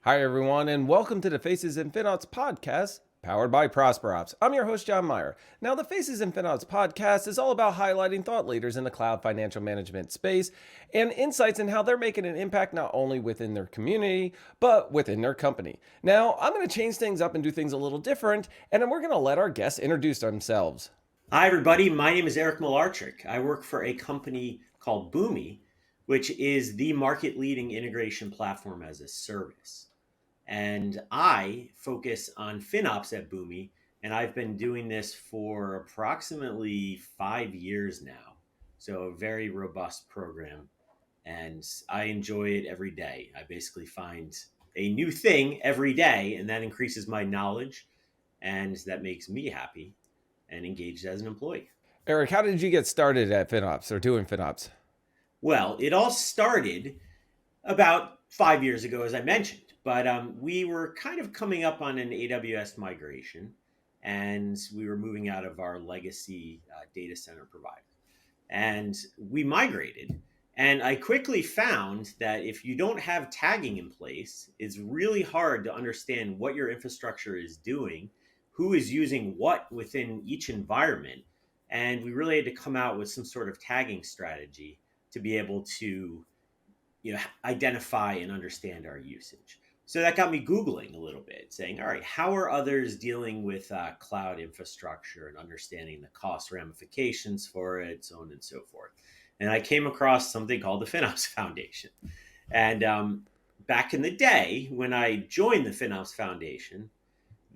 Hi, everyone, and welcome to the Faces in FinOps Podcast, powered by ProsperOps. I'm your host, John Meyer. Now, the Faces in FinOps Podcast is all about highlighting thought leaders in the cloud financial management space and insights in how they're making an impact not only within their community, but within their company. Now, I'm going to change things up and do things a little different, and then we're going to let our guests introduce themselves. Hi, everybody. My name is Eric Mulartrick. I work for a company called Boomi, which is the market leading integration platform as a service. And I focus on FinOps at Boomi, and I've been doing this for approximately 5 years now. So, a very robust program, and I enjoy it every day. I basically find a new thing every day, and that increases my knowledge, and that makes me happy and engaged as an employee. Eric, how did you get started at FinOps or doing FinOps? Well, it all started about 5 years ago, as I mentioned, but we were kind of coming up on an AWS migration, and we were moving out of our legacy data center provider. And we migrated. And I quickly found that if you don't have tagging in place, it's really hard to understand what your infrastructure is doing, who is using what within each environment. And we really had to come out with some sort of tagging strategy to be able to identify and understand our usage. So that got me Googling a little bit, saying, all right, how are others dealing with cloud infrastructure and understanding the cost ramifications for it, so on and so forth. And I came across something called the FinOps Foundation. And back in the day, when I joined the FinOps Foundation,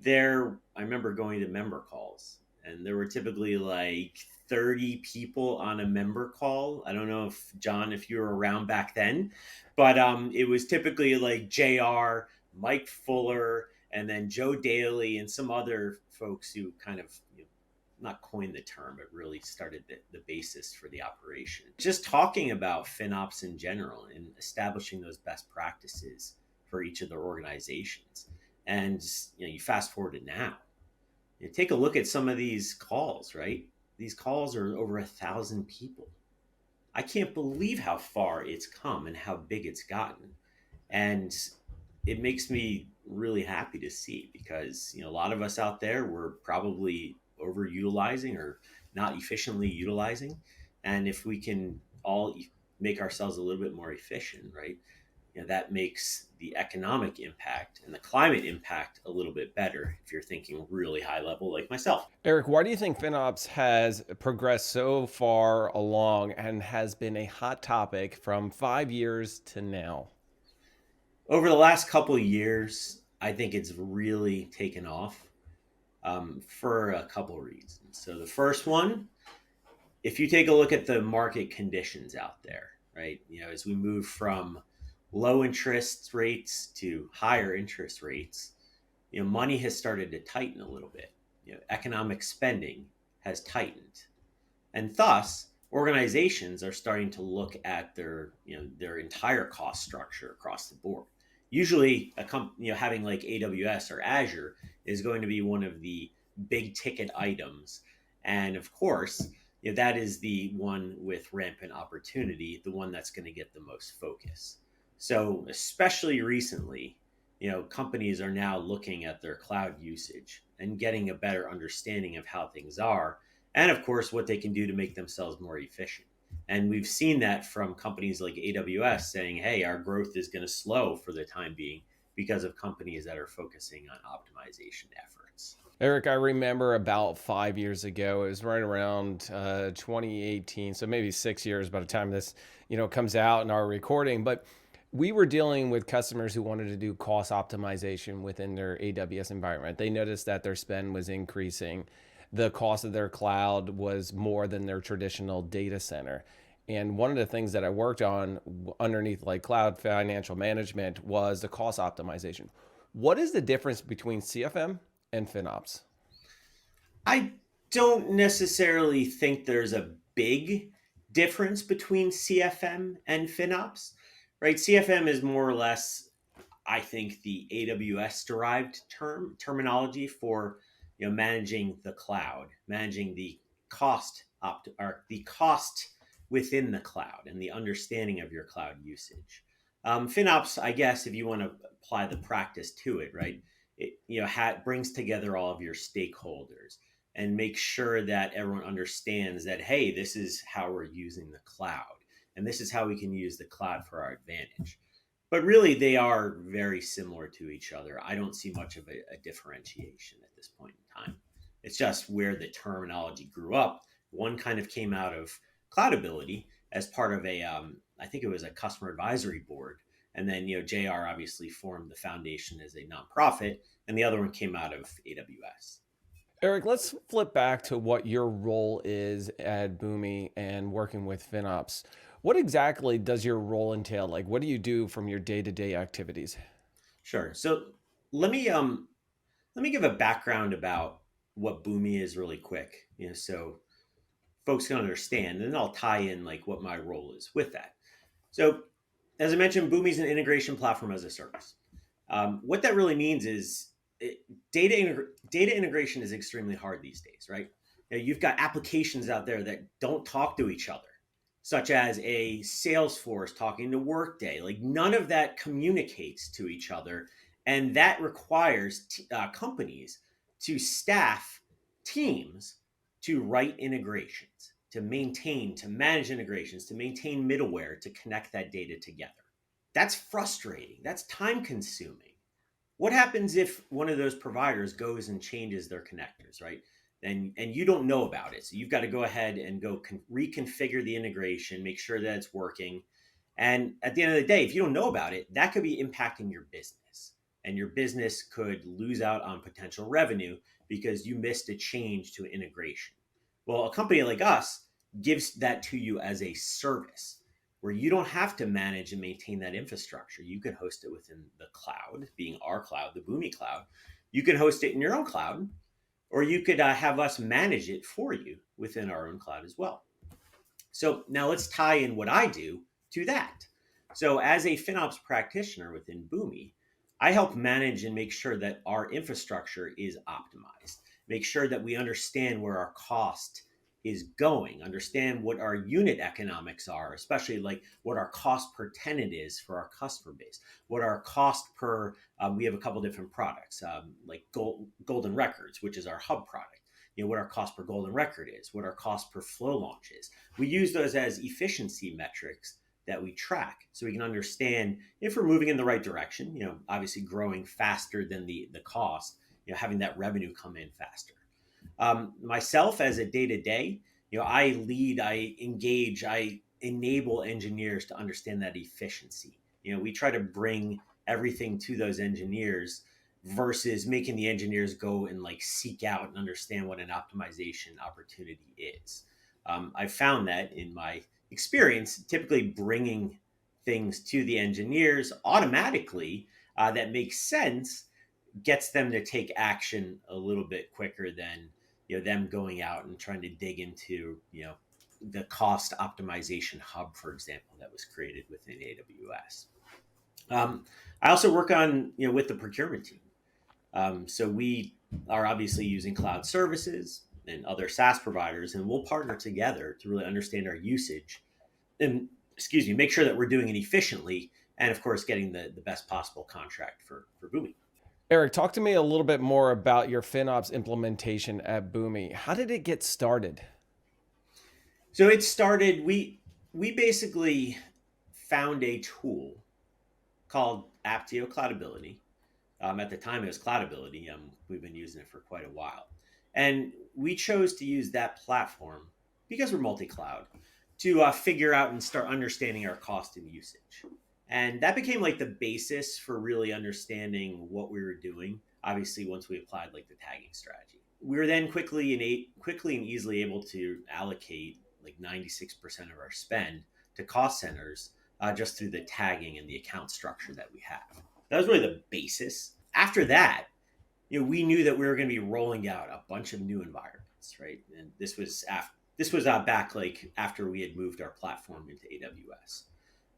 I remember going to member calls, and there were typically like 30 people on a member call. I don't know if John, if you were around back then, but it was typically like JR, Mike Fuller, and then Joe Daly and some other folks who kind of not coined the term, but really started the basis for the operation. Just talking about FinOps in general and establishing those best practices for each of their organizations. And you fast forward to now, take a look at some of these calls, right? These calls are over 1,000 people. I can't believe how far it's come and how big it's gotten. And it makes me really happy to see, because a lot of us out there were probably overutilizing or not efficiently utilizing. And if we can all make ourselves a little bit more efficient, right? That makes the economic impact and the climate impact a little bit better if you're thinking really high level like myself. Eric, why do you think FinOps has progressed so far along and has been a hot topic from 5 years to now? Over the last couple of years, I think it's really taken off for a couple of reasons. So the first one, if you take a look at the market conditions out there, right? As we move from low interest rates to higher interest rates, money has started to tighten a little bit. Economic spending has tightened, and thus organizations are starting to look at their entire cost structure across the board. Usually, having like AWS or Azure is going to be one of the big ticket items, and of course, that is the one with rampant opportunity, the one that's going to get the most focus. So, especially recently, companies are now looking at their cloud usage and getting a better understanding of how things are, and of course, what they can do to make themselves more efficient. And we've seen that from companies like AWS saying, hey, our growth is going to slow for the time being because of companies that are focusing on optimization efforts. Eric, I remember about 5 years ago, it was right around 2018, so maybe 6 years by the time this, comes out in our recording. But we were dealing with customers who wanted to do cost optimization within their AWS environment. They noticed that their spend was increasing. The cost of their cloud was more than their traditional data center. And one of the things that I worked on underneath like cloud financial management was the cost optimization. What is the difference between CFM and FinOps? I don't necessarily think there's a big difference between CFM and FinOps, right? CFM is more or less, I think, the AWS derived terminology for managing the cloud, managing the cost within the cloud and the understanding of your cloud usage. FinOps, I guess, if you want to apply the practice to it, right? It brings together all of your stakeholders and makes sure that everyone understands that, hey, this is how we're using the cloud, and this is how we can use the cloud for our advantage. But really, they are very similar to each other. I don't see much of a differentiation at this point in time. It's just where the terminology grew up. One kind of came out of Cloudability as part of I think it was a customer advisory board. And then, JR obviously formed the foundation as a nonprofit, and the other one came out of AWS. Eric, let's flip back to what your role is at Boomi and working with FinOps. What exactly does your role entail? Like, what do you do from your day-to-day activities? Sure. So let me give a background about what Boomi is really quick, so folks can understand, and then I'll tie in like what my role is with that. So, as I mentioned, Boomi is an integration platform as a service. What that really means is data integration is extremely hard these days, right? You've got applications out there that don't talk to each other, such as a Salesforce talking to Workday. Like none of that communicates to each other, and that requires companies to staff teams to write integrations, to manage integrations, to maintain middleware, to connect that data together. That's frustrating. That's time consuming. What happens if one of those providers goes and changes their connectors, right? And you don't know about it. So you've got to go ahead and go reconfigure the integration, make sure that it's working. And at the end of the day, if you don't know about it, that could be impacting your business. And your business could lose out on potential revenue because you missed a change to integration. Well, a company like us gives that to you as a service where you don't have to manage and maintain that infrastructure. You can host it within the cloud, being our cloud, the Boomi cloud. You can host it in your own cloud, or you could have us manage it for you within our own cloud as well. So now let's tie in what I do to that. So as a FinOps practitioner within Boomi, I help manage and make sure that our infrastructure is optimized, make sure that we understand where our cost is going, understand what our unit economics are, especially like what our cost per tenant is for our customer base, what our cost per, we have a couple different products, like Golden Records, which is our hub product, what our cost per Golden Record is, what our cost per flow launch is. We use those as efficiency metrics that we track so we can understand if we're moving in the right direction, obviously growing faster than the cost, having that revenue come in faster. Myself as a day-to-day, I lead, I engage, I enable engineers to understand that efficiency. We try to bring everything to those engineers versus making the engineers go and like seek out and understand what an optimization opportunity is. I found that in my experience, typically bringing things to the engineers automatically that makes sense gets them to take action a little bit quicker than them going out and trying to dig into the cost optimization hub, for example, that was created within AWS. I also work on with the procurement team. So we are obviously using cloud services and other SaaS providers, and we'll partner together to really understand our usage and make sure that we're doing it efficiently, and of course getting the best possible contract for Boomi. Eric, talk to me a little bit more about your FinOps implementation at Boomi. How did it get started? So it started, we basically found a tool called Aptio Cloudability. At the time it was Cloudability. We've been using it for quite a while. And we chose to use that platform because we're multi-cloud to figure out and start understanding our cost and usage. And that became like the basis for really understanding what we were doing. Obviously, once we applied like the tagging strategy, we were then quickly and easily able to allocate like 96% of our spend to cost centers just through the tagging and the account structure that we have. That was really the basis. After that, we knew that we were going to be rolling out a bunch of new environments, right? And this was back like after we had moved our platform into AWS.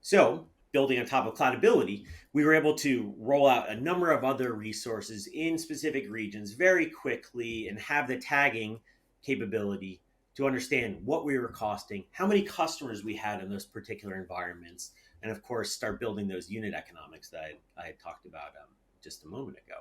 So building on top of Cloudability, we were able to roll out a number of other resources in specific regions very quickly and have the tagging capability to understand what we were costing, how many customers we had in those particular environments, and of course, start building those unit economics that I had talked about just a moment ago.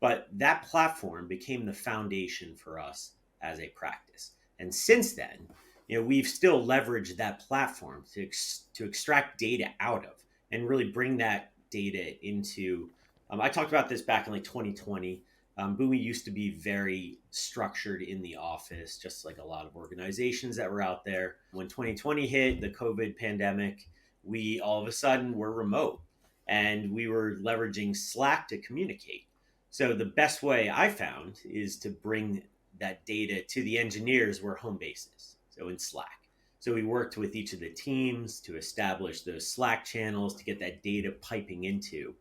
But that platform became the foundation for us as a practice. And since then, we've still leveraged that platform to extract data out of and really bring that data into. I talked about this back in like 2020. Boomi used to be very structured in the office, just like a lot of organizations that were out there. When 2020 hit, the COVID pandemic, we all of a sudden were remote and we were leveraging Slack to communicate. So the best way I found is to bring that data to the engineers where home base is, so in Slack. So we worked with each of the teams to establish those Slack channels to get that data piping into.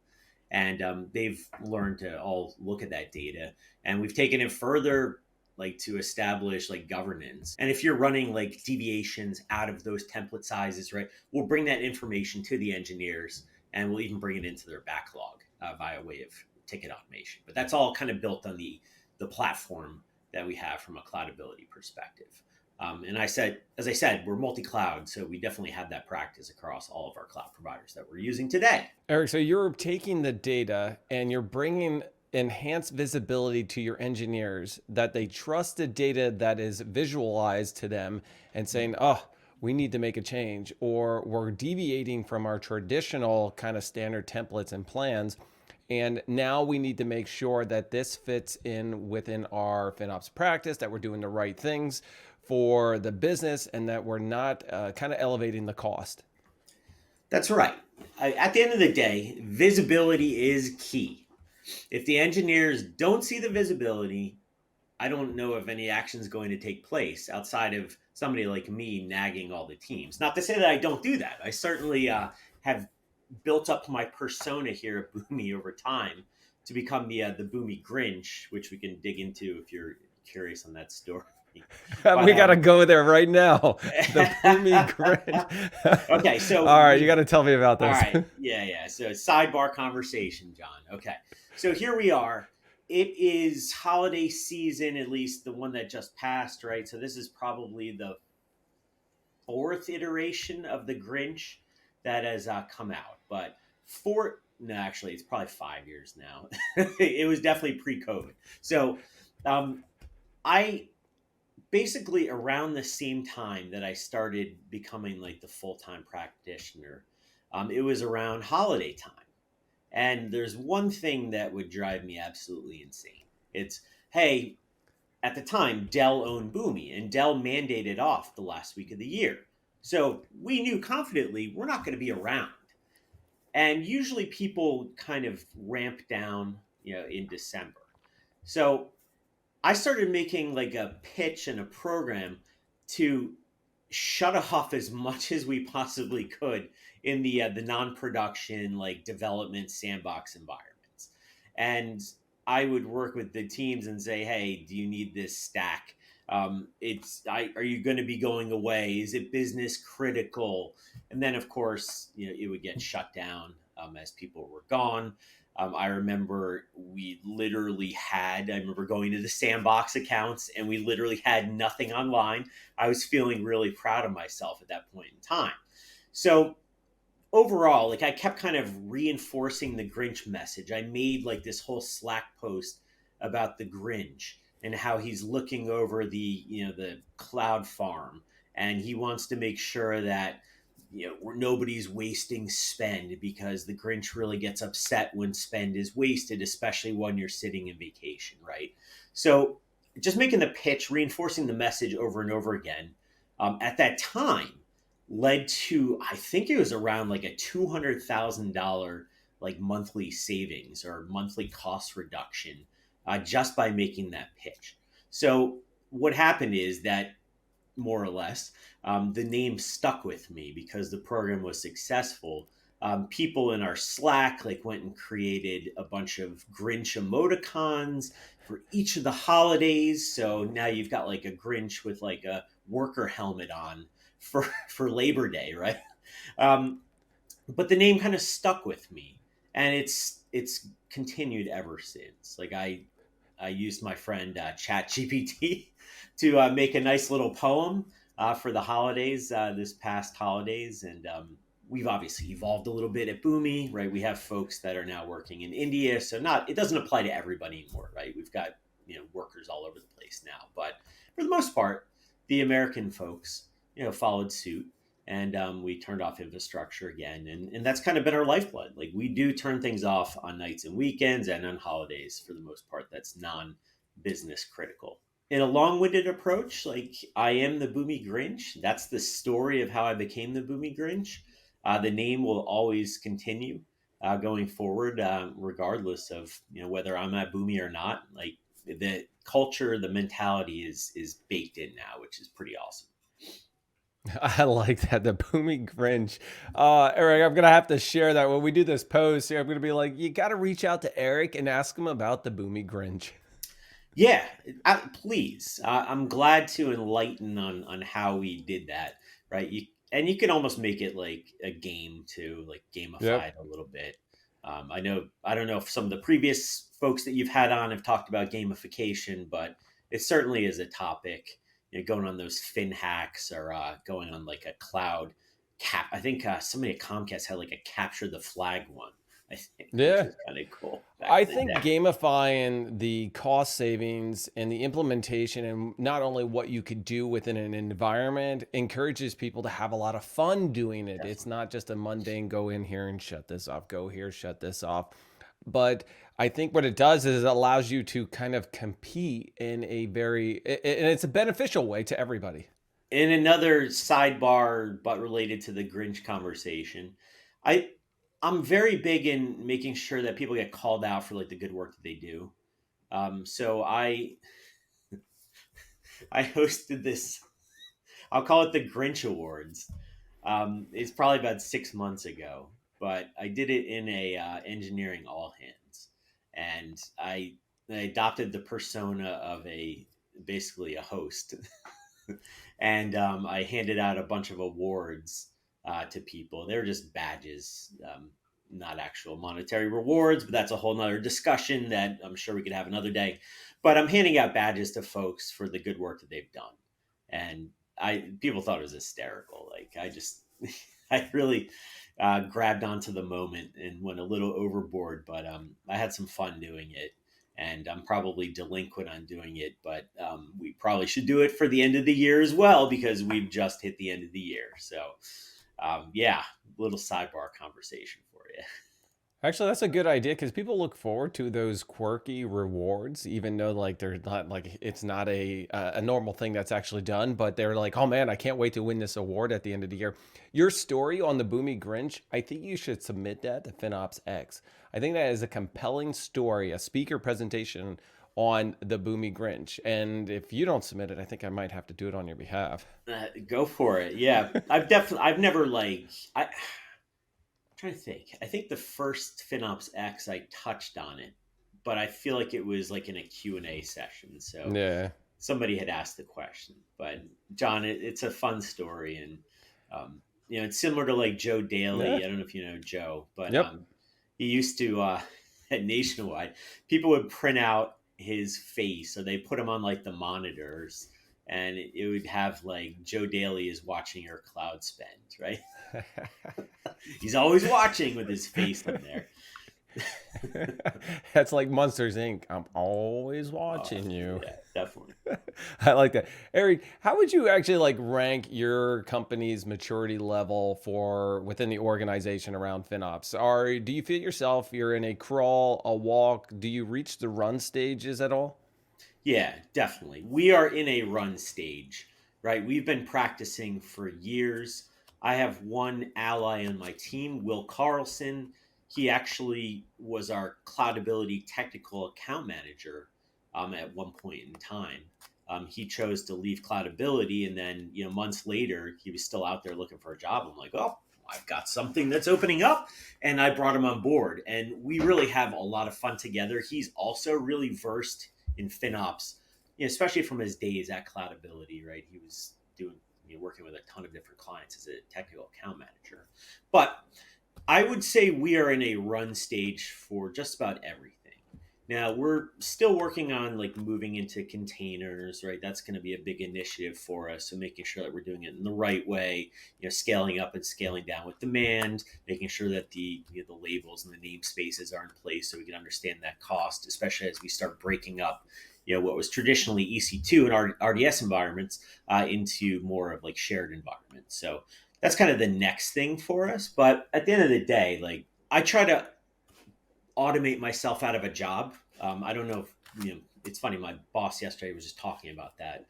And they've learned to all look at that data. And we've taken it further, like to establish like governance. And if you're running like deviations out of those template sizes, right, we'll bring that information to the engineers and we'll even bring it into their backlog via way of ticket automation. But that's all kind of built on the platform that we have from a cloudability perspective. And as I said, we're multi-cloud, so we definitely have that practice across all of our cloud providers that we're using today. Eric, so you're taking the data and you're bringing enhanced visibility to your engineers that they trust the data that is visualized to them and saying, oh, we need to make a change, or we're deviating from our traditional kind of standard templates and plans. And now we need to make sure that this fits in within our FinOps practice, that we're doing the right things for the business and that we're not kind of elevating the cost. That's right. At the end of the day, visibility is key. If the engineers don't see the visibility, I don't know if any action is going to take place outside of somebody like me nagging all the teams. Not to say that I don't do that. I certainly have built up my persona here at Boomi over time to become the Boomi Grinch, which we can dig into if you're curious on that story. But, we got to go there right now. The Boomi Grinch. Okay, so all right, you got to tell me about this. All right, yeah. So sidebar conversation, John. Okay, so here we are. It is holiday season, at least the one that just passed, right? So this is probably the fourth iteration of the Grinch that has come out. But actually, it's probably 5 years now. It was definitely pre-COVID. So I basically around the same time that I started becoming like the full-time practitioner, it was around holiday time. And there's one thing that would drive me absolutely insane. It's, hey, at the time, Dell owned Boomi, and Dell mandated off the last week of the year. So we knew confidently we're not going to be around. And usually people kind of ramp down, in December. So I started making like a pitch and a program to shut off as much as we possibly could in the non-production like development sandbox environments. And I would work with the teams and say, hey, do you need this stack? Are you going to be going away? Is it business critical? And then of course, it would get shut down as people were gone. I remember I remember going to the sandbox accounts and we literally had nothing online. I was feeling really proud of myself at that point in time. So overall, like I kept kind of reinforcing the Grinch message. I made like this whole Slack post about the Grinch and how he's looking over the cloud farm and he wants to make sure that nobody's wasting spend, because the Grinch really gets upset when spend is wasted, especially when you're sitting in vacation, right? So just making the pitch, reinforcing the message over and over again at that time led to, I think it was around like a $200,000 like monthly savings or monthly cost reduction just by making that pitch. So what happened is that more or less, the name stuck with me because the program was successful. People in our Slack like went and created a bunch of Grinch emoticons for each of the holidays. So now you've got like a Grinch with like a worker helmet on for Labor Day, right? But the name kind of stuck with me, and it's continued ever since. Like I I used my friend ChatGPT to make a nice little poem for the holidays, this past holidays. And we've obviously evolved a little bit at Boomi, right? We have folks that are now working in India. So it doesn't apply to everybody anymore, right? We've got, workers all over the place now. But for the most part, the American folks, followed suit. And we turned off infrastructure again. And that's kind of been our lifeblood. Like we do turn things off on nights and weekends and on holidays for the most part. That's non-business critical. In a long-winded approach, like I am the Boomi Grinch. That's the story of how I became the Boomi Grinch. The name will always continue going forward, regardless of whether I'm at Boomi or not. Like the culture, the mentality is baked in now, which is pretty awesome. I like that, the Boomi Grinch. Eric, I'm going to have to share that when we do this post here. I'm going to be like, you got to reach out to Eric and ask him about the Boomi Grinch. Yeah, please. I'm glad to enlighten on how we did that, right? You can almost make it like a game too, like gamify it a little bit. I don't know if some of the previous folks that you've had on have talked about gamification, but it certainly is a topic. Going on those fin hacks or going on like a cloud cap. I think somebody at Comcast had like a capture the flag one. I think, yeah, which is kind of cool. I think gamifying the cost savings and the implementation and not only what you could do within an environment encourages people to have a lot of fun doing it. It's not just a mundane go in here and shut this off, go here, shut this off. But I think what it does is it allows you to kind of compete in and it's a beneficial way to everybody. In another sidebar, but related to the Grinch conversation, I'm very big in making sure that people get called out for like the good work that they do. So I hosted this. I'll call it the Grinch Awards. It's probably about 6 months ago, but I did it in a engineering all hands, and I adopted the persona of basically a host, and I handed out a bunch of awards to people. They were just badges, not actual monetary rewards, but that's a whole nother discussion that I'm sure we could have another day. But I'm handing out badges to folks for the good work that they've done, and people thought it was hysterical. Like I really grabbed onto the moment and went a little overboard, but I had some fun doing it. And I'm probably delinquent on doing it, but we probably should do it for the end of the year as well, because we've just hit the end of the year. So, little sidebar conversation for you. Actually, that's a good idea because people look forward to those quirky rewards, even though like they're not like it's not a normal thing that's actually done. But they're like, oh man, I can't wait to win this award at the end of the year. Your story on the Boomi Grinch, I think you should submit that to FinOps X. I think that is a compelling story, a speaker presentation on the Boomi Grinch. And if you don't submit it, I think I might have to do it on your behalf. Go for it. Yeah, I've never trying to think. I think the first FinOps X I touched on it, but I feel like it was like in a Q&A session. So yeah, somebody had asked the question. But John, it's a fun story, and it's similar to like Joe Daly. Yeah. I don't know if you know Joe, but Yep. he used to at Nationwide, people would print out his face, or they put him on like the monitors, and it would have like Joe Daly is watching your cloud spend, right? He's always watching with his face in there. That's like Monsters Inc. I'm always watching you. Yeah, definitely. I like that. Eric, how would you actually like rank your company's maturity level for within the organization around FinOps? Or do you feel yourself you're in a crawl, a walk? Do you reach the run stages at all? Yeah, definitely. We are in a run stage, right? We've been practicing for years. I have one ally on my team, Will Carlson. He actually was our Cloudability technical account manager at one point in time. He chose to leave Cloudability, and then months later, he was still out there looking for a job. I'm like, oh, I've got something that's opening up, and I brought him on board. And we really have a lot of fun together. He's also really versed in FinOps, especially from his days at Cloudability, right? He was working with a ton of different clients as a technical account manager. But I would say we are in a run stage for just about everything. Now we're still working on like moving into containers, right? That's going to be a big initiative for us. So making sure that we're doing it in the right way, scaling up and scaling down with demand, making sure that the labels and the namespaces are in place so we can understand that cost, especially as we start breaking up, what was traditionally EC2 and RDS environments into more of like shared environments. So that's kind of the next thing for us. But at the end of the day, like I try to automate myself out of a job. I don't know if It's funny. My boss yesterday was just talking about that.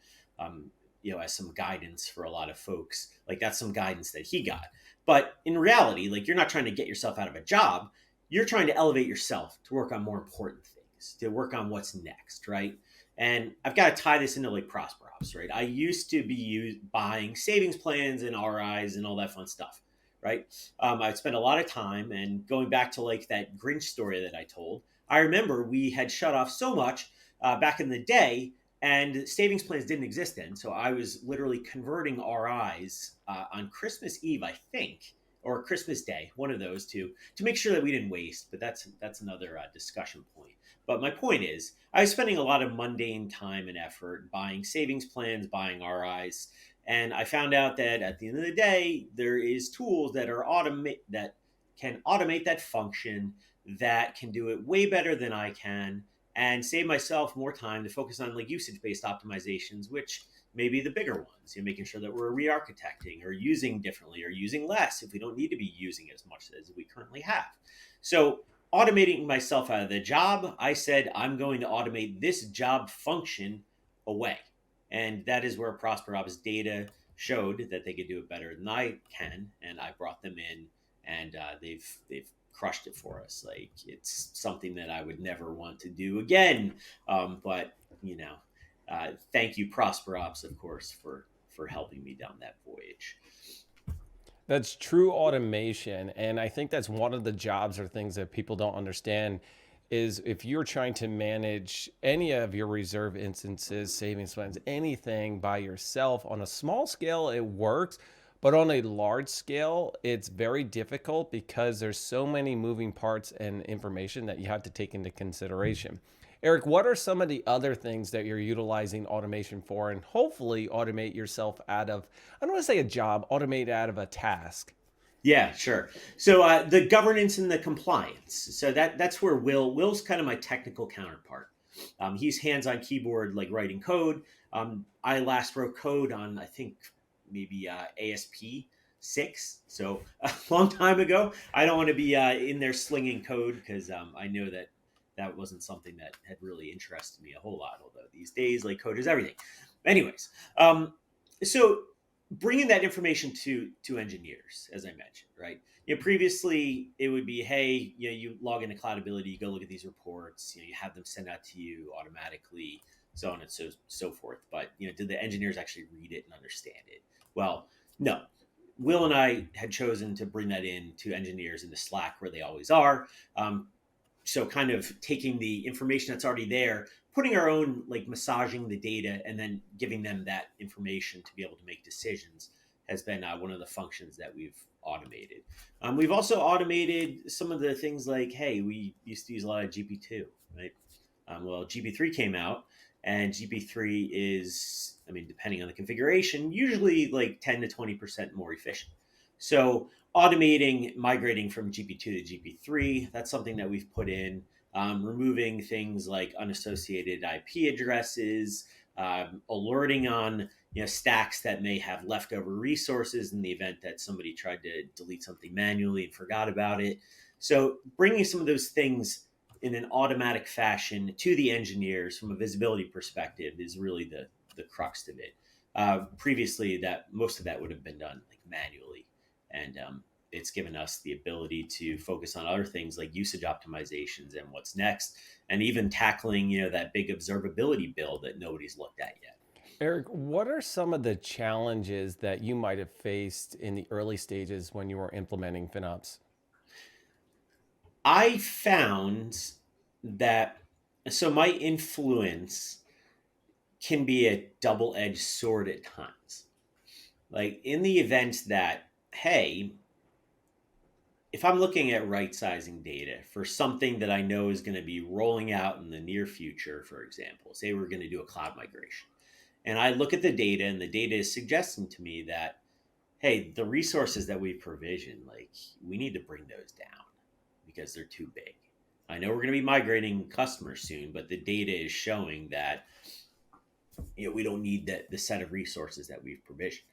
As some guidance for a lot of folks, like that's some guidance that he got. But in reality, like you're not trying to get yourself out of a job. You're trying to elevate yourself to work on more important things, to work on what's next, right? And I've got to tie this into like Prosper Ops, right? I used to be buying savings plans and RIs and all that fun stuff, right? I'd spent a lot of time, and going back to like that Grinch story that I told, I remember we had shut off so much back in the day, and savings plans didn't exist then. So I was literally converting RIs on Christmas Eve, I think, or Christmas Day, one of those two, to make sure that we didn't waste. But that's another discussion point. But my point is, I was spending a lot of mundane time and effort buying savings plans, buying RIs, and I found out that at the end of the day, there is tools that can automate that function, that can do it way better than I can, and save myself more time to focus on like usage-based optimizations, which may be the bigger ones. Making sure that we're re-architecting or using differently or using less if we don't need to be using as much as we currently have. So automating myself out of the job, I said I'm going to automate this job function away. And that is where Prosper Ops data showed that they could do it better than I can, and I brought them in, and they've crushed it for us. Like it's something that I would never want to do again. But thank you, Prosper Ops, of course, for helping me down that voyage. That's true automation. And I think that's one of the jobs or things that people don't understand is if you're trying to manage any of your reserve instances, savings plans, anything by yourself on a small scale, it works. But on a large scale, it's very difficult because there's so many moving parts and information that you have to take into consideration. Eric, what are some of the other things that you're utilizing automation for and hopefully automate yourself out of, I don't want to say a job, automate out of a task? Yeah, sure. So the governance and the compliance. So that's where Will's kind of my technical counterpart. He's hands on keyboard, like writing code. I last wrote code on I think maybe ASP 6, so a long time ago. I don't want to be in there slinging code because I know that that wasn't something that had really interested me a whole lot. Although these days, like code is everything. Anyways, so bringing that information to engineers, as I mentioned, right? Previously it would be, hey, you log into Cloudability, you go look at these reports, you have them sent out to you automatically, so on and so forth. But did the engineers actually read it and understand it? Well, no. Will and I had chosen to bring that in to engineers into Slack, where they always are. So kind of taking the information that's already there, putting our own, like massaging the data and then giving them that information to be able to make decisions has been one of the functions that we've automated. We've also automated some of the things like, hey, we used to use a lot of GP2, right? Well, GP3 came out, and GP3 is, I mean, depending on the configuration, usually like 10 to 20% more efficient. So automating migrating from GP2 to GP3, that's something that we've put in. Removing things like unassociated IP addresses, alerting on stacks that may have leftover resources in the event that somebody tried to delete something manually and forgot about it. So bringing some of those things in an automatic fashion to the engineers from a visibility perspective is really the crux of it. Previously, that most of that would have been done like manually, and it's given us the ability to focus on other things like usage optimizations and what's next, and even tackling that big observability build that nobody's looked at yet. Eric, what are some of the challenges that you might have faced in the early stages when you were implementing FinOps? I found that so my influence can be a double-edged sword at times. Like in the event that, hey, if I'm looking at right sizing data for something that I know is going to be rolling out in the near future, for example, say we're going to do a cloud migration, and I look at the data and the data is suggesting to me that, hey, the resources that we provision, like we need to bring those down because they're too big. I know we're going to be migrating customers soon, but the data is showing that we don't need the set of resources that we've provisioned.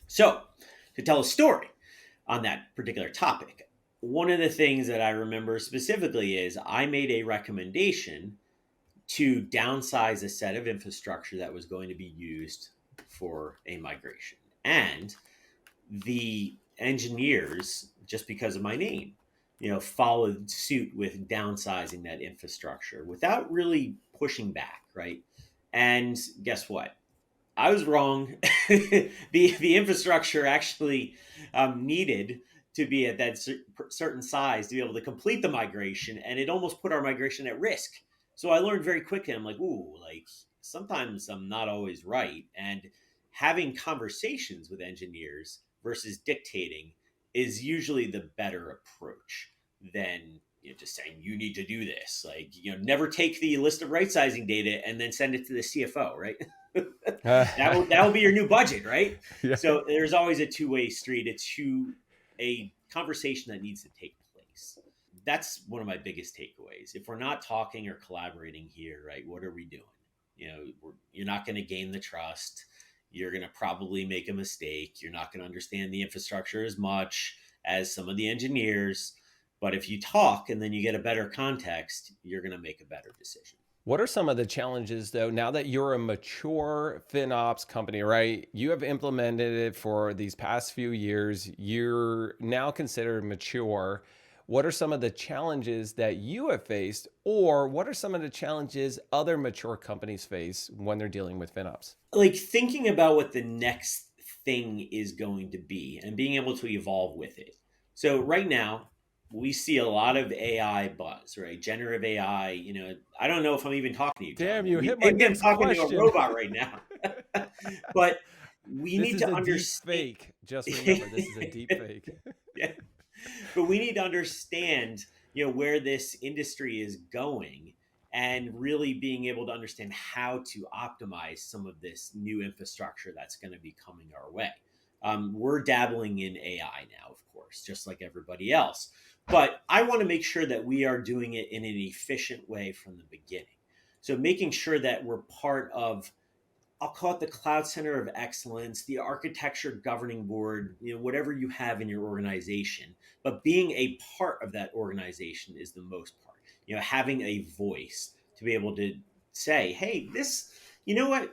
So, to tell a story on that particular topic, one of the things that I remember specifically is I made a recommendation to downsize a set of infrastructure that was going to be used for a migration. And the engineers, just because of my name, followed suit with downsizing that infrastructure without really pushing back, right? And guess what? I was wrong. The infrastructure actually needed to be at that certain size to be able to complete the migration, and it almost put our migration at risk. So I learned very quickly. I'm like, ooh, like sometimes I'm not always right, and having conversations with engineers versus dictating is usually the better approach than just saying you need to do this. Like, never take the list of right sizing data and then send it to the CFO, right? That will be your new budget, right? Yeah. So there's always a two-way street. It's a conversation that needs to take place. That's one of my biggest takeaways. If we're not talking or collaborating here, right, what are we doing? You're not going to gain the trust. You're going to probably make a mistake. You're not going to understand the infrastructure as much as some of the engineers. But if you talk and then you get a better context, you're going to make a better decision. What are some of the challenges, though, now that you're a mature FinOps company, right? You have implemented it for these past few years. You're now considered mature. What are some of the challenges that you have faced, or what are some of the challenges other mature companies face when they're dealing with FinOps? Like thinking about what the next thing is going to be and being able to evolve with it. So right now, we see a lot of AI buzz, right? Generative AI. I don't know if I'm even talking to you, John. Damn, you hit my Maybe I'm next talking to a question. robot right now. But we This need is to a deep understand. fake. Just remember, this is a deep fake. Yeah. But we need to understand, where this industry is going and really being able to understand how to optimize some of this new infrastructure that's going to be coming our way. We're dabbling in AI now, of course, just like everybody else. But I want to make sure that we are doing it in an efficient way from the beginning. So making sure that we're part of, I'll call it the cloud center of excellence, the architecture governing board, whatever you have in your organization, but being a part of that organization is the most part, having a voice to be able to say, hey, this,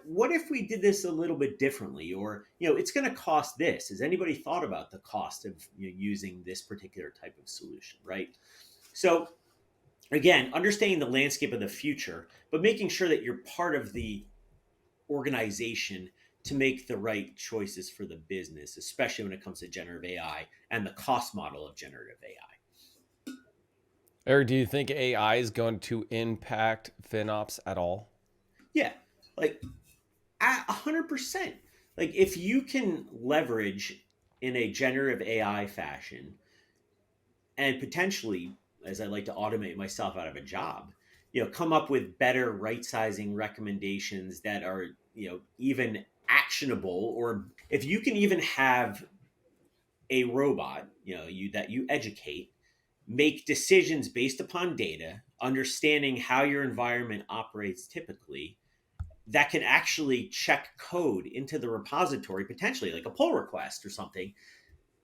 what if we did this a little bit differently? Or, it's going to cost this. Has anybody thought about the cost of using this particular type of solution, right? So again, understanding the landscape of the future, but making sure that you're part of the organization to make the right choices for the business, especially when it comes to generative AI and the cost model of generative AI. Eric, do you think AI is going to impact FinOps at all? Yeah, like 100%. Like if you can leverage in a generative AI fashion and potentially, as I like to automate myself out of a job, come up with better right sizing recommendations that are, even actionable, or if you can even have a robot, that you educate, make decisions based upon data, understanding how your environment operates typically, that can actually check code into the repository, potentially like a pull request or something,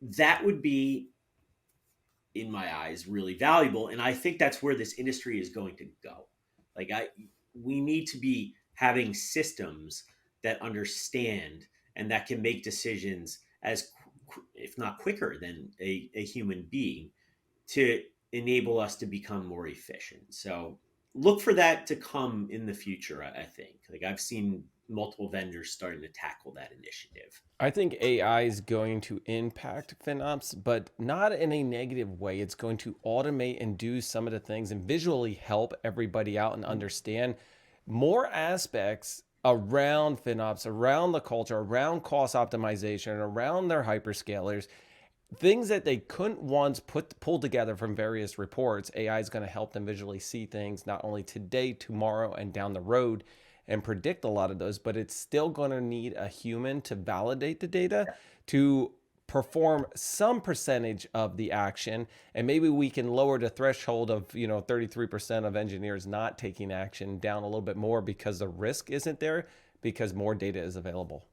that would be, in my eyes, really valuable. And I think that's where this industry is going to go. Like we need to be having systems that understand and that can make decisions as, if not quicker than a human being, to enable us to become more efficient. So look for that to come in the future. I think, like, I've seen multiple vendors starting to tackle that initiative. I think AI is going to impact FinOps, but not in a negative way. It's going to automate and do some of the things and visually help everybody out and understand more aspects around FinOps, around the culture, around cost optimization, around their hyperscalers. things that they couldn't once pull together from various reports. AI is going to help them visually see things not only today, tomorrow, and down the road, and predict a lot of those, but it's still going to need a human to validate the data, to perform some percentage of the action. And maybe we can lower the threshold of 33% of engineers not taking action down a little bit more, because the risk isn't there, because more data is available.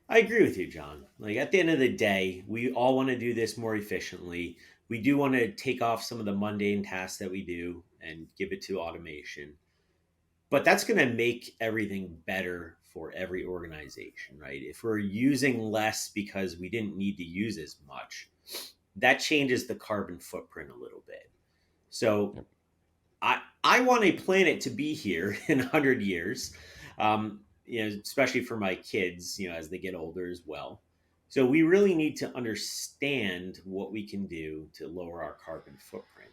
I agree with you, John. Like at the end of the day, we all want to do this more efficiently. We do want to take off some of the mundane tasks that we do and give it to automation. But that's going to make everything better for every organization, right? If we're using less because we didn't need to use as much, that changes the carbon footprint a little bit. So I want a planet to be here in 100 years, especially for my kids, as they get older as well. So we really need to understand what we can do to lower our carbon footprint.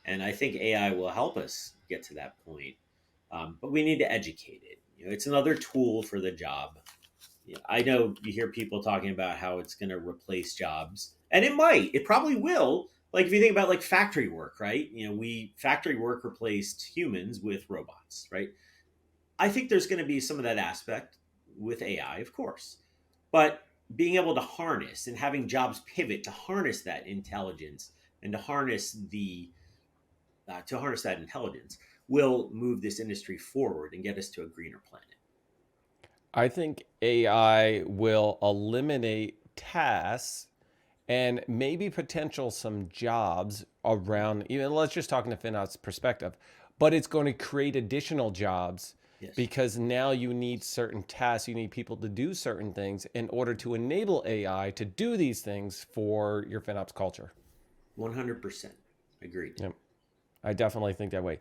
And I think AI will help us get to that point. But we need to educate it. It's another tool for the job. I know you hear people talking about how it's going to replace jobs, and it might. It probably will. Like if you think about like factory work, right? Factory work replaced humans with robots, right? I think there's going to be some of that aspect with AI, of course, but being able to harness and having jobs pivot to harness that intelligence and to harness that intelligence will move this industry forward and get us to a greener planet. I think AI will eliminate tasks and maybe potential some jobs around, even let's just talk in the FinOps perspective, but it's going to create additional jobs. Yes. Because now you need certain tasks, you need people to do certain things in order to enable AI to do these things for your FinOps culture. 100%. Agreed. Yep. I definitely think that way.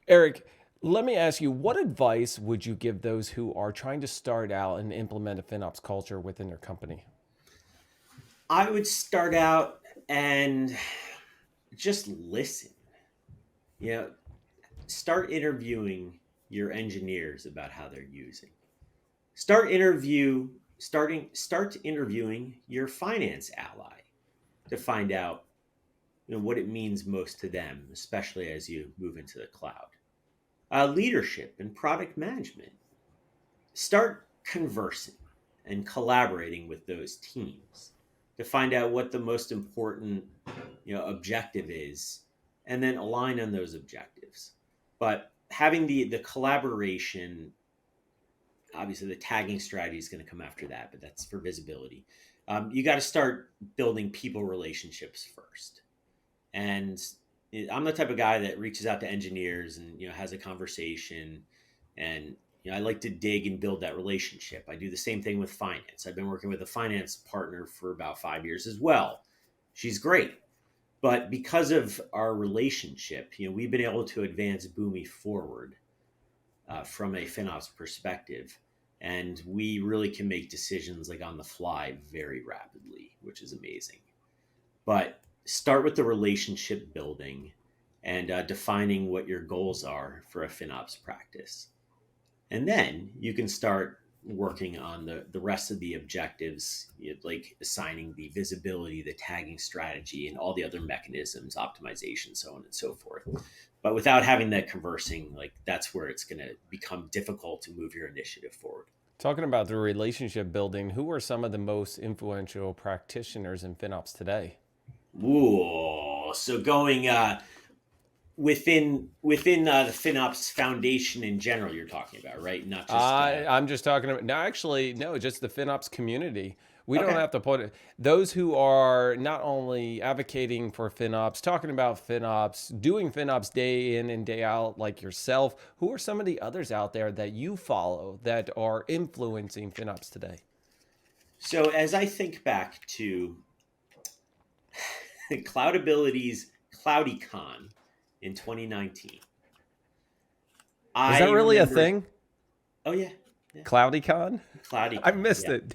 Eric, let me ask you, what advice would you give those who are trying to start out and implement a FinOps culture within their company? I would start out and just listen. Start interviewing your engineers about how they're using. Start interviewing your finance ally to find out what it means most to them, especially as you move into the cloud. Leadership and product management. Start conversing and collaborating with those teams to find out what the most important objective is, and then align on those objectives. But having the collaboration, obviously the tagging strategy is going to come after that, but that's for visibility. You got to start building people relationships first. And I'm the type of guy that reaches out to engineers and has a conversation, and I like to dig and build that relationship. I do the same thing with finance. I've been working with a finance partner for about 5 years as well. She's great. But because of our relationship, we've been able to advance Boomi forward from a FinOps perspective. And we really can make decisions like on the fly very rapidly, which is amazing. But start with the relationship building and defining what your goals are for a FinOps practice. And then you can start working on the rest of the objectives, like assigning the visibility, the tagging strategy, and all the other mechanisms, optimization, so on and so forth. But without having that conversing, that's where it's going to become difficult to move your initiative forward. Talking about the relationship building, who are some of the most influential practitioners in FinOps today? Ooh, so going within the FinOps foundation in general, you're talking about, right? Not just. I'm just talking about just the FinOps community. We don't have to put it. Those who are not only advocating for FinOps, talking about FinOps, doing FinOps day in and day out, like yourself. Who are some of the others out there that you follow that are influencing FinOps today? So as I think back to Cloudability's CloudyCon in 2019. Is that really a thing? Oh yeah. CloudyCon? CloudyCon. I missed it.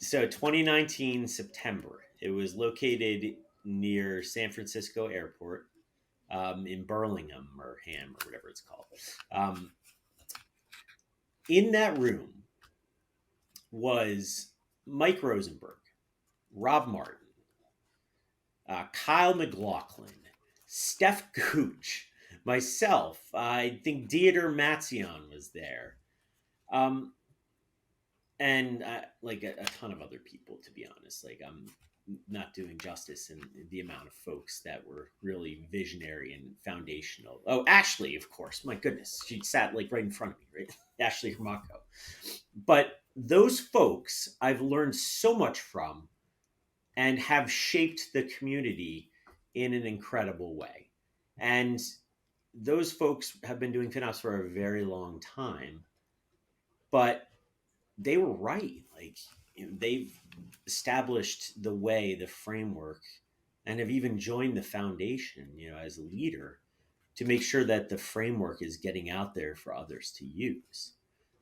So 2019 September. It was located near San Francisco Airport, in Burlingame or Ham or whatever it's called. In that room was Mike Rosenberg, Rob Martin, Kyle McLaughlin, Steph Gooch, myself. I think Dieter Matzion was there. Um, and like a ton of other people, to be honest. Like, I'm not doing justice in the amount of folks that were really visionary and foundational. Oh, Ashley, of course. My goodness, she sat like right in front of me, right? Ashley Hermako. But those folks I've learned so much from and have shaped the community in an incredible way. And those folks have been doing FinOps for a very long time, but they were right. Like, they've established the way, the framework, and have even joined the foundation, as a leader to make sure that the framework is getting out there for others to use.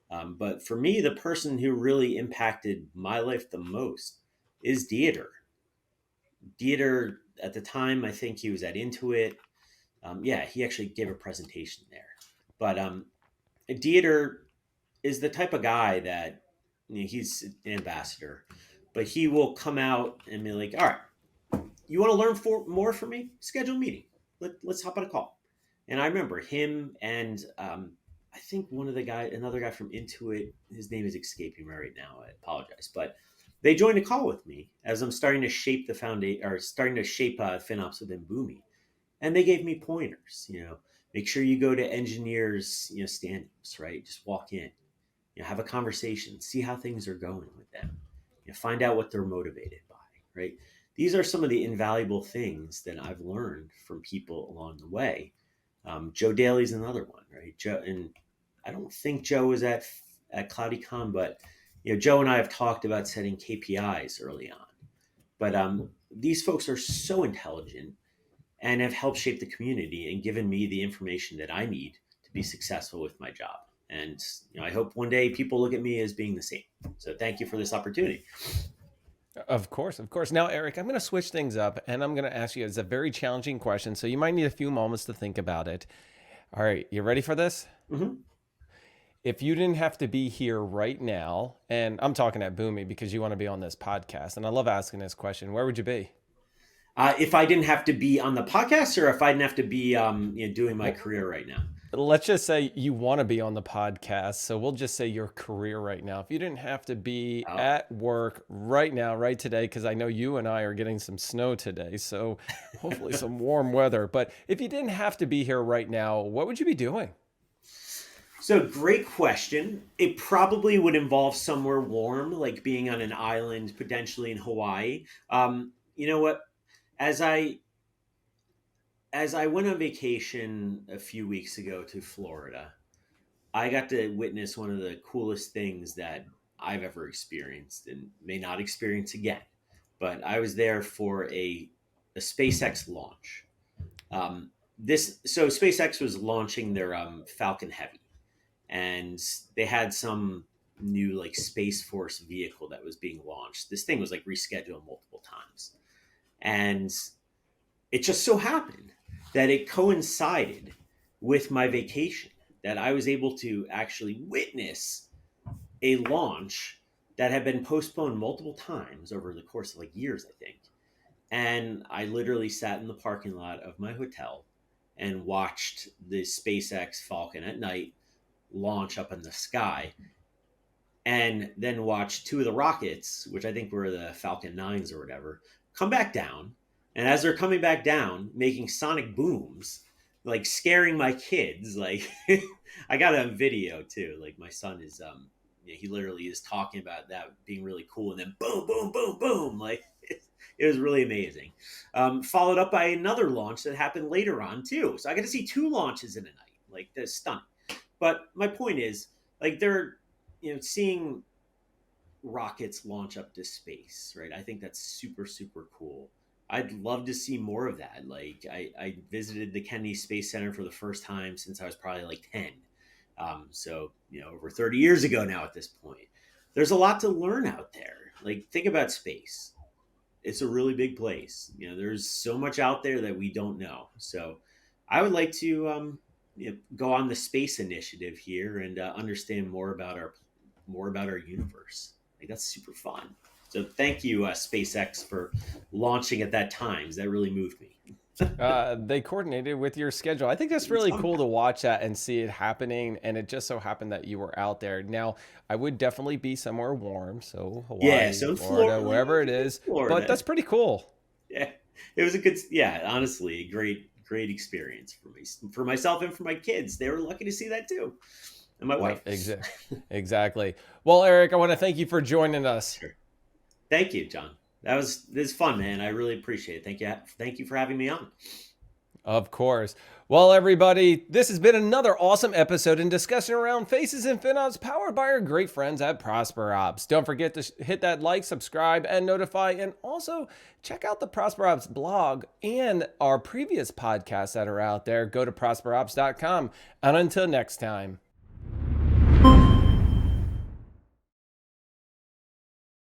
But for me, the person who really impacted my life the most is Dieter. Dieter, at the time, I think he was at Intuit. Yeah, he actually gave a presentation there. But Dieter is the type of guy that, he's an ambassador, but he will come out and be like, all right, you want to learn more from me? Schedule a meeting. Let's hop on a call. And I remember him and I think another guy from Intuit, his name is escaping me right now. I apologize. But they joined a call with me as I'm starting to shape the foundation, or starting to shape FinOps within Boomi. And they gave me pointers, make sure you go to engineers, stand-ups, right? Just walk in, have a conversation, see how things are going with them, find out what they're motivated by, right? These are some of the invaluable things that I've learned from people along the way. Joe Daly's another one, right? Joe, and I don't think Joe was at CloudyCon, but Joe and I have talked about setting KPIs early on. But these folks are so intelligent and have helped shape the community and given me the information that I need to be successful with my job. And I hope one day people look at me as being the same. So thank you for this opportunity. Of course, of course. Now, Eric, I'm going to switch things up and I'm going to ask you, it's a very challenging question, so you might need a few moments to think about it. All right, you ready for this? Mm-hmm. If you didn't have to be here right now, and I'm talking at Boomi because you want to be on this podcast, and I love asking this question, where would you be? If I didn't have to be on the podcast, or if I didn't have to be doing my Well, career right now. let's just say you want to be on the podcast. So we'll just say your career right now. If you didn't have to be Oh. at work right now, right today, because I know you and I are getting some snow today. So hopefully some warm weather. But if you didn't have to be here right now, what would you be doing? So, great question. It probably would involve somewhere warm, like being on an island, potentially in Hawaii. You know what? As I went on vacation a few weeks ago to Florida, I got to witness one of the coolest things that I've ever experienced and may not experience again. But I was there for a SpaceX launch. So SpaceX was launching their Falcon Heavy, and they had some new like Space Force vehicle that was being launched. This thing was like rescheduled multiple times, and it just so happened that it coincided with my vacation, that I was able to actually witness a launch that had been postponed multiple times over the course of like years, I think. And I literally sat in the parking lot of my hotel and watched the SpaceX Falcon at night launch up in the sky, and then watched two of the rockets, which I think were the Falcon 9s or whatever, come back down. And as they're coming back down, making sonic booms, like scaring my kids, like I got a video too. Like my son is, he literally is talking about that being really cool, and then boom, boom, boom, boom, like it was really amazing. Followed up by another launch that happened later on too. So I got to see two launches in a night, like that's stunning. But my point is, like they're, seeing rockets launch up to space, right? I think that's super, super cool. I'd love to see more of that. Like I visited the Kennedy Space Center for the first time since I was probably like 10. So, over 30 years ago now at this point. There's a lot to learn out there. Like think about space. It's a really big place. There's so much out there that we don't know. So I would like to go on the space initiative here and understand more about our universe. Like that's super fun. So thank you, SpaceX, for launching at that time. That really moved me. They coordinated with your schedule. I think that's really cool to watch that and see it happening. And it just so happened that you were out there. Now, I would definitely be somewhere warm. So Hawaii, So Florida, wherever it is. But that's pretty cool. Yeah, it was a good, honestly, a great experience for me, for myself and for my kids. They were lucky to see that too. And my wife. Exactly. Well, Eric, I want to thank you for joining us. Sure. Thank you, John. This is fun, man. I really appreciate it. Thank you for having me on. Of course. Well, everybody, this has been another awesome episode in discussion around Faces in FinOps, powered by our great friends at ProsperOps. Don't forget to hit that like, subscribe, and notify, and also check out the ProsperOps blog and our previous podcasts that are out there. Go to prosperops.com. And until next time.